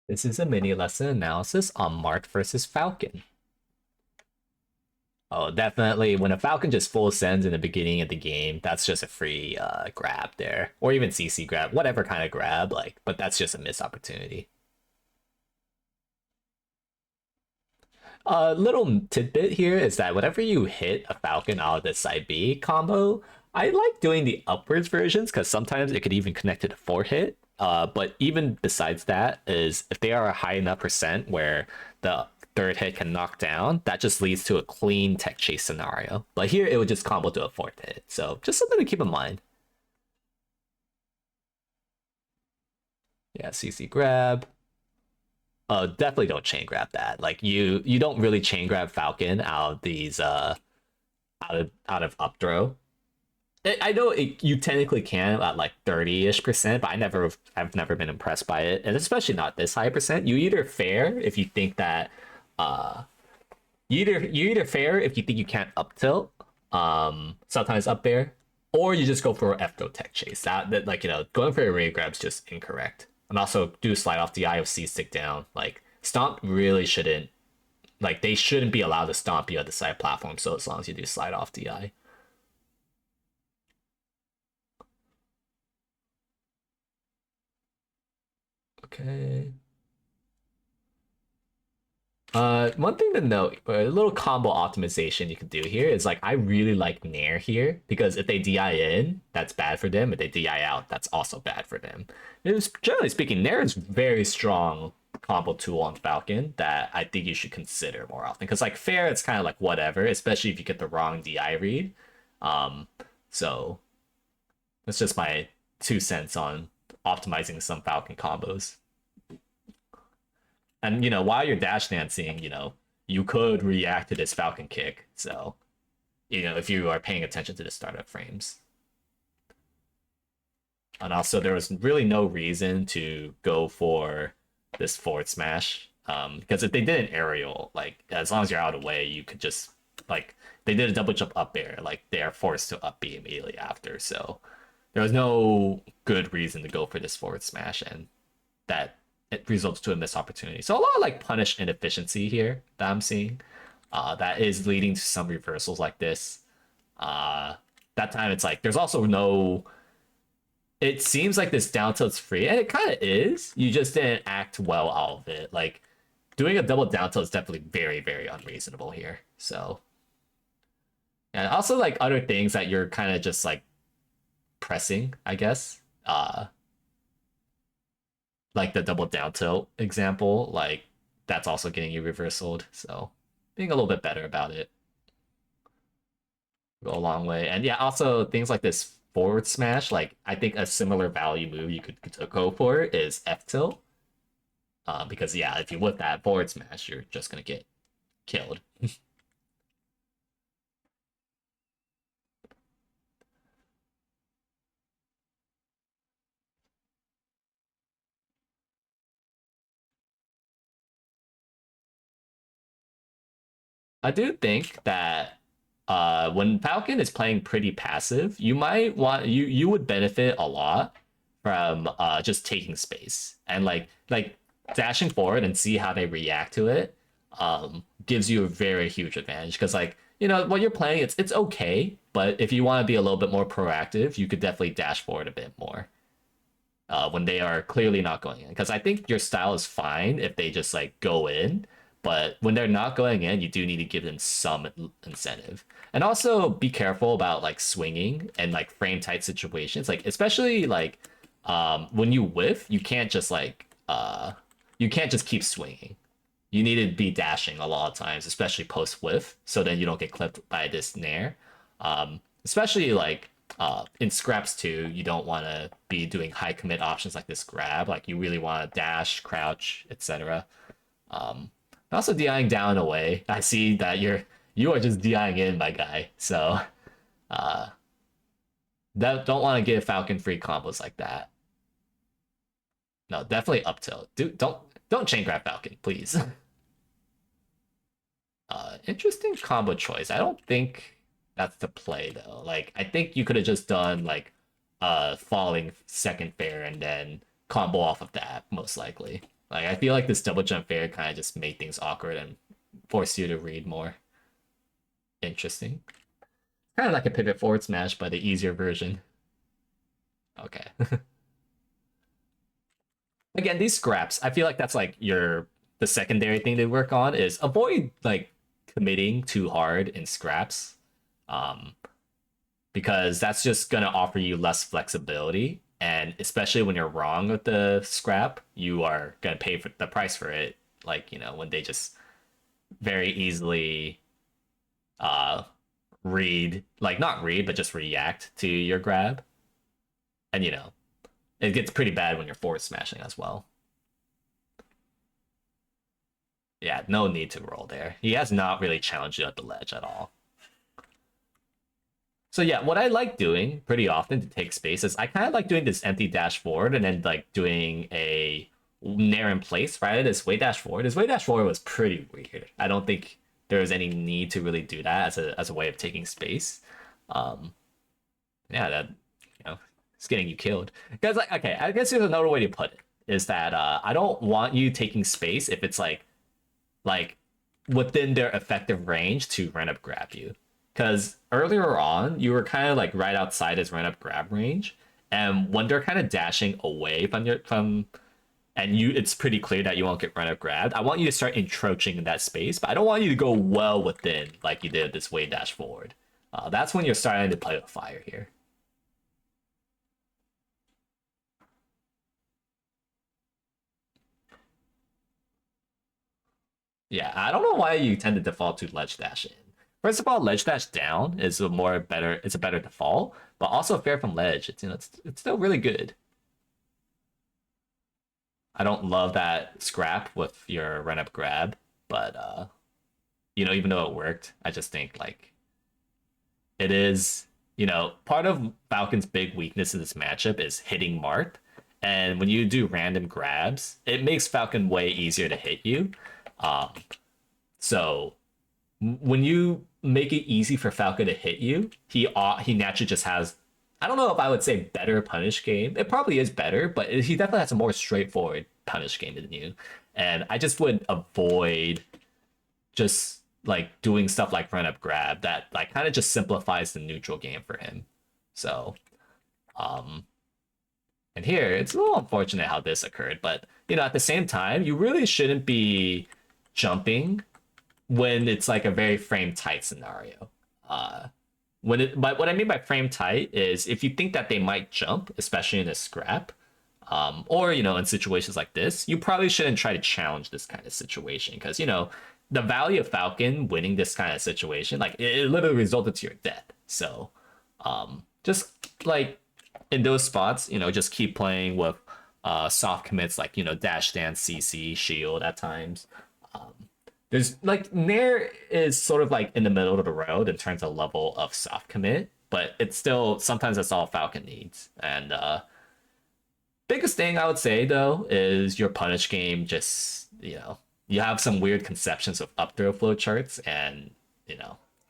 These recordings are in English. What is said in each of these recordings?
This is a mini lesson analysis on Marth versus Falcon. Oh, definitely. When a Falcon just full sends in the beginning of the game, that's just a free grab there, or even CC grab, whatever kind of grab. Like, but that's just a missed opportunity. A little tidbit here is that whenever you hit a Falcon out of the side B combo, I like doing the upwards versions because sometimes it could even connect to the 4 hit. But even besides that, is if they are a high enough percent where the third hit can knock down, that just leads to a clean tech chase scenario. But here it would just combo to a fourth hit. So just something to keep in mind. Yeah, CC grab. Definitely don't chain grab that. Like you don't really chain grab Falcon out of these out of up throw. I know you technically can at like 30-ish%, but I've never been impressed by it, and especially not this high percent. You either fair if you think that uh you either fair if you think you can't up tilt, sometimes up there, or you just go for F throw tech chase. That like going for a ray grab's just incorrect. And also do slide off the eye of C stick down. Like stomp really shouldn't like they shouldn't be allowed to stomp you at the side platform. So as long as you do slide off the eye. Okay. One thing to note, a little combo optimization you can do here is like I really like Nair here because if they DI in, that's bad for them. If they DI out, that's also bad for them. It was, generally speaking, Nair is very strong combo tool on Falcon that I think you should consider more often. Because like fair, it's kind of like whatever, especially if you get the wrong DI read. Um, so that's just my 2 cents on optimizing some Falcon combos. And while you're dash dancing, you could react to this Falcon kick. So, if you are paying attention to the startup frames. And also there was really no reason to go for this forward smash. Because if they did an aerial, like as long as you're out of the way, you could just like they did a double jump up air, like they are forced to up B immediately after. So there was no good reason to go for this forward smash, and that it results to a missed opportunity. So a lot of like punish inefficiency here that I'm seeing. That is leading to some reversals like this. Uh, that time it's like there's also no. It seems like this down tilt's free, and it kind of is. You just didn't act well out of it. Like doing a double down tilt is definitely very, very unreasonable here. So, and also like other things that you're kind of just like pressing, I guess. Like the double down tilt example, like that's also getting you reversaled. So being a little bit better about it go a long way. And yeah, also things like this forward smash, like I think a similar value move you could go for is F tilt. Because yeah, if you whip that forward smash, you're just gonna get killed. I do think that when Falcon is playing pretty passive, you would benefit a lot from just taking space and like dashing forward and see how they react to it. Gives you a very huge advantage because like when you're playing, it's okay, but if you want to be a little bit more proactive, you could definitely dash forward a bit more when they are clearly not going in. Because I think your style is fine if they just like go in, but when they're not going in, you do need to give them some incentive. And also be careful about like swinging and like frame tight situations. Like especially like when you whiff, you can't just keep swinging. You need to be dashing a lot of times, especially post whiff, so then you don't get clipped by this nair. Especially like in scraps too, you don't want to be doing high commit options like this grab. Like you really want to dash, crouch, etc. Also DIing down away. I see that you are just DIing in, my guy. So uh, that don't want to give Falcon free combos like that. No, definitely up tilt. Don't chain grab Falcon, please. Interesting combo choice. I don't think that's the play though. Like I think you could have just done like falling second fair and then combo off of that most likely. Like I feel like this double jump fair kind of just made things awkward and forced you to read more. Interesting. Kind of like a pivot forward smash, but the easier version. Okay. Again, these scraps, I feel like that's like the secondary thing to work on is avoid like committing too hard in scraps. Um, because that's just gonna offer you less flexibility. And especially when you're wrong with the scrap, you are gonna pay for the price for it. Like, when they just very easily uh read, like not read, but just react to your grab. And it gets pretty bad when you're forward smashing as well. Yeah, no need to roll there. He has not really challenged you at the ledge at all. So yeah, what I like doing pretty often to take space is I kind of like doing this empty dash forward and then like doing a nair in place rather than this way dash forward. This way dash forward was pretty weird. I don't think there was any need to really do that as a way of taking space. Um, yeah, that it's getting you killed. Because like, okay, I guess there's another way to put it is that I don't want you taking space if it's like within their effective range to run up grab you. Because earlier on, you were kind of like right outside his run up grab range, and when they're kind of dashing away from and it's pretty clear that you won't get run up grabbed. I want you to start encroaching in that space, but I don't want you to go well within like you did this way dash forward. That's when you're starting to play with fire here. Yeah, I don't know why you tend to default to ledge dash in. First of all, ledge dash down is it's a better default, but also fair from ledge. It's still really good. I don't love that scrap with your run up grab, but even though it worked, I just think like it is, part of Falcon's big weakness in this matchup is hitting Marth. And when you do random grabs, it makes Falcon way easier to hit you. Um, so when you make it easy for Falcon to hit you, he naturally just has. I don't know if I would say better punish game. It probably is better, but he definitely has a more straightforward punish game than you. And I just would avoid just like doing stuff like run up grab that like kind of just simplifies the neutral game for him. So, um, and here it's a little unfortunate how this occurred, but at the same time, you really shouldn't be jumping when it's like a very frame tight scenario. But what I mean by frame tight is if you think that they might jump, especially in a scrap, or in situations like this, you probably shouldn't try to challenge this kind of situation because the value of Falcon winning this kind of situation, like it literally resulted to your death. So, just like in those spots, just keep playing with soft commits like dash dance, CC, shield at times. Um, there's like Nair is sort of like in the middle of the road in terms of level of soft commit, but it's still sometimes that's all Falcon needs. And biggest thing I would say though is your punish game. Just you have some weird conceptions of up throw flow charts, and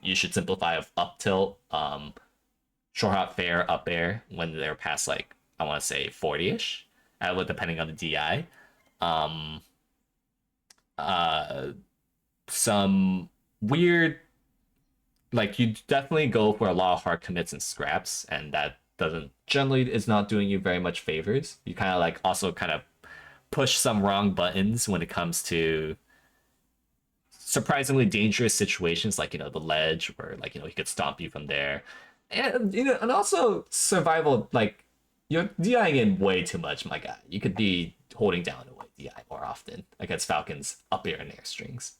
you should simplify of up tilt, short hop fair, up air when they're past like I want to say 40ish, depending on the DI. Um, uh, some weird like you definitely go for a lot of hard commits and scraps, and that doesn't generally is not doing you very much favors. You kind of like also kind of push some wrong buttons when it comes to surprisingly dangerous situations like the ledge where like he could stomp you from there, and and also survival like you're DIing in way too much, my guy. You could be holding down a DI more often against Falcon's up air and air strings.